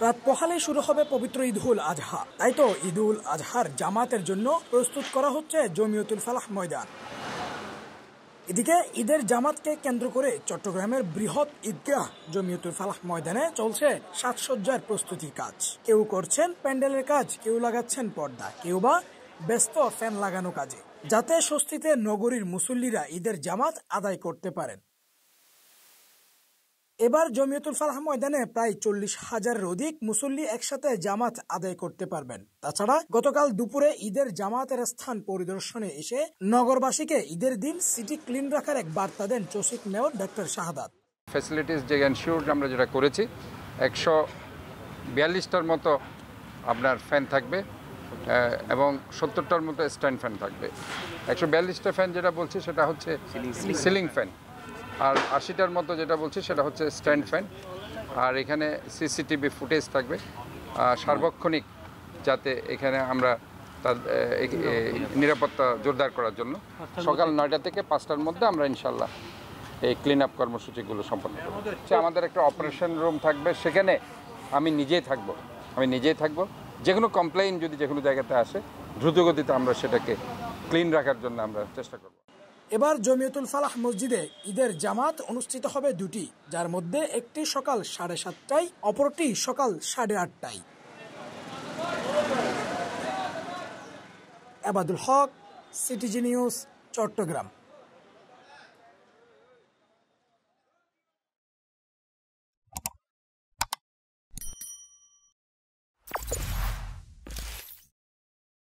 রাত পোহালে শুরু হবে পবিত্র ঈদুল আজহা। তাই তো ঈদুল আজহার জামাতের জন্য প্রস্তুত করা হচ্ছে জমিয়তুল ফালাহ ময়দান। এদিকে ঈদের জামাতকে কেন্দ্র করে চট্টগ্রামের বৃহৎ ঈদগাহ জমিয়তুল ফালাহ ময়দানে চলছে সাজসজ্জার প্রস্তুতির কাজ। কেউ করছেন প্যান্ডেলের কাজ, কেউ লাগাচ্ছেন পর্দা, কেউ বা ব্যস্ত ফ্যান লাগানো কাজে, যাতে স্বস্তিতে নগরীর মুসল্লিরা ঈদের জামাত আদায় করতে পারেন। এবার জমিয়তুল ফালাহ ময়দানে প্রায় 40,000-এর অধিক মুসল্লি একসাথে জামাত আদায় করতে পারবেন। তাছাড়া গতকাল দুপুরে ঈদের জামাতের স্থান পরিদর্শনে এসে নগরবাসীকে ঈদের দিন সিটি ক্লিন রাখার এক বার্তা দেন চসিক মেয়র ডক্টর শাহাদাত। ফ্যাসিলিটিস যে এনশিওর আমরা যেটা করেছি, 142টার মতো আপনার ফ্যান থাকবে এবং 70টার মতো স্ট্যান্ড ফ্যান থাকবে। 142টা ফ্যান যেটা বলছি সেটা হচ্ছে সিলিং ফ্যান, আর 80টার মতো যেটা বলছি সেটা হচ্ছে স্ট্যান্ড ফ্যান। আর এখানে সিসিটিভি ফুটেজ থাকবে সার্বক্ষণিক, যাতে এখানে আমরা তার নিরাপত্তা জোরদার করার জন্য সকাল 9টা থেকে 5টার মধ্যে আমরা ইনশাল্লাহ এই ক্লিন আপ কর্মসূচিগুলো সম্পন্ন করব। আমাদের একটা অপারেশন রুম থাকবে, সেখানে আমি নিজেই থাকবো। যে কোনো কমপ্লেইন যদি যে কোনো জায়গাতে আসে, দ্রুতগতিতে আমরা সেটাকে ক্লিন রাখার জন্য আমরা চেষ্টা করব। এবার জমিয়তুল ফালাহ মসজিদে ঈদের জামাত অনুষ্ঠিত হবে দুটি, যার মধ্যে একটি সকাল 7:30টায়, অপরটি সকাল 8:30টায়। আবাদুল হক, সিটিজি নিউজ, চট্টগ্রাম।